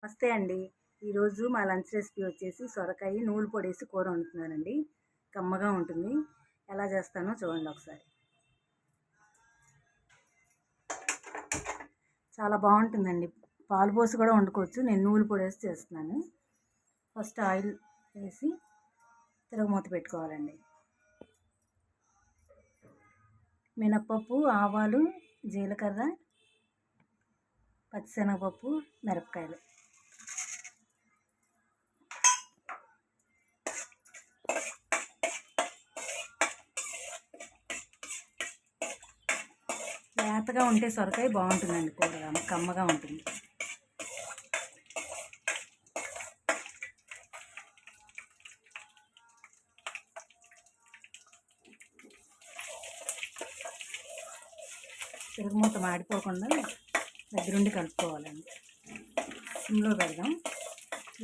నమస్తే అండి. ఈరోజు మా లంచ్ రెసిపీ వచ్చేసి సొరకాయ నూనె పొడేసి కూర వండుతున్నానండి. కమ్మగా ఉంటుంది. ఎలా చేస్తానో చూడండి ఒకసారి. చాలా బాగుంటుందండి. పాలు పోసి కూడా వండుకోవచ్చు. నేను నూనె పొడేసి చేస్తున్నాను. ఫస్ట్ ఆయిల్ వేసి తిరగమూత పెట్టుకోవాలండి. మినప్పప్పు, ఆవాలు, జీలకర్ర, పచ్చిశనగపప్పు, మిరపకాయలు లేతగా ఉంటే సొరకాయ బాగుంటుందండి. కూర కమ్మగా ఉంటుంది. తిరుగుమూత మాడిపోకుండా దగ్గరుండి కలుపుకోవాలండి. సిమ్లో పెడదాం.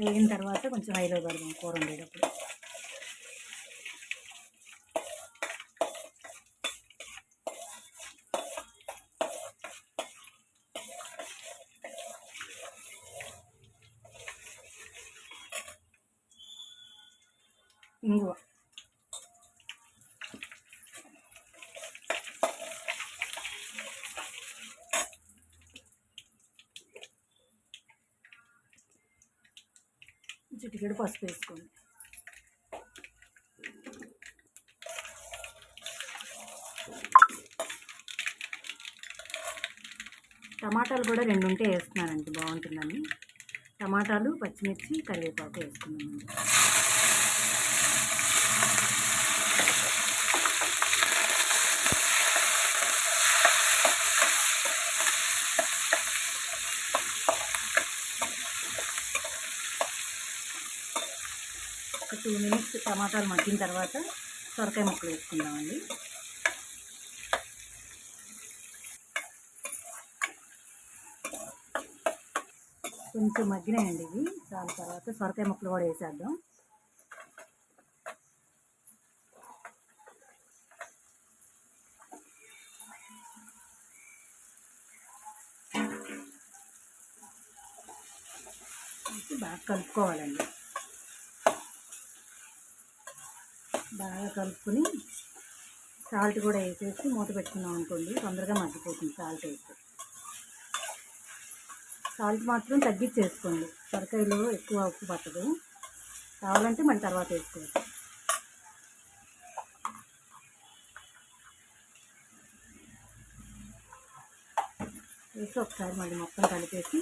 వేగిన తర్వాత కొంచెం హైలో పెడదాం కూర వండేటప్పుడు. ఇంగువ, చిటికెడు పసుపు వేసుకోండి. టమాటాలు కూడా 2 ఉంటే వేస్తున్నానండి, బాగుంటుందని. టమాటాలు, పచ్చిమిర్చి, కరివేపాకు వేసుకున్నామండి. ఒక 2 మినిట్స్ టమాటాలు మగ్గిన తర్వాత సొరకాయ ముక్కలు వేసుకుందామండి. కొంచెం మగ్గినాయండి ఇవి. దాని తర్వాత సొరకాయ ముక్కలు కూడా వేసేద్దాం. బాగా కలుపుకోవాలండి. బాగా కలుపుకొని సాల్ట్ కూడా వేసేసి మూత పెట్టుకున్నాం అనుకోండి, తొందరగా మగ్గిపోతుంది. సాల్ట్ వేసి సాల్ట్ మాత్రం తగ్గించేసుకోండి. సొరకాయలో ఎక్కువ ఉప్పు పట్టదు. కావాలంటే మళ్ళీ తర్వాత వేసుకోవచ్చు. వేసి ఒకసారి మళ్ళీ మొత్తం కలిపేసి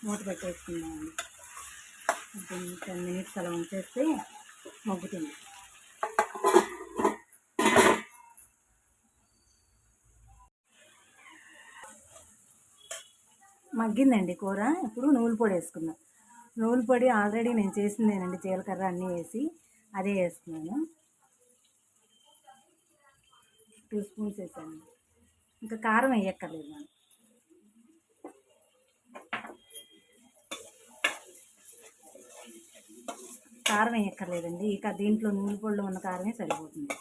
మూత పెట్టేసుకుందామండి. 10 మినిట్స్ అలా ఉంచేస్తే మగ్గుతుంది. మగ్గిందండి కూర. ఇప్పుడు నువ్వుల పొడి వేసుకుందాం. నువ్వుల పొడి ఆల్రెడీ నేను చేసిందేనండి, జీలకర్ర అన్నీ వేసి అదే వేస్తున్నాను. 2 స్పూన్స్ వేసాను. ఇంకా కారం వేయక్కర్లేదు మనం. కారం వేయక్కర్లేదండి. ఇక దీంట్లో నూనె పొడిలో ఉన్న కారమే సరిపోతుంది.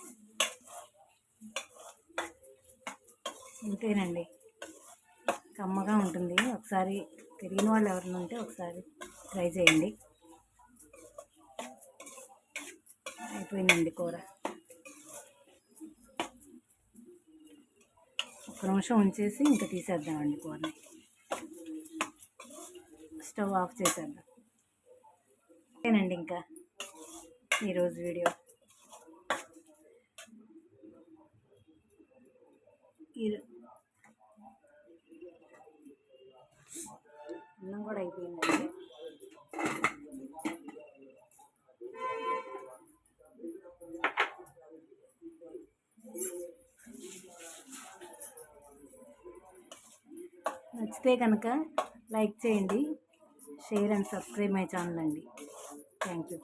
ఇంతేనండి, కమ్మగా ఉంటుంది. ఒకసారి తెలియని వాళ్ళు ఎవరైనా ఉంటే ఒకసారి ట్రై చేయండి. అయిపోయిందండి కూర. ఒక్క నిమిషం ఉంచేసి ఇంకా తీసేద్దామండి కూరని. స్టవ్ ఆఫ్ చేసేద్దాం. అంతేనండి ఇంకా ఈరోజు వీడియో. అన్నం కూడా అయిపోయిందండి. నచ్చితే కనుక లైక్ చేయండి, share and subscribe my channel అండి. Thank you.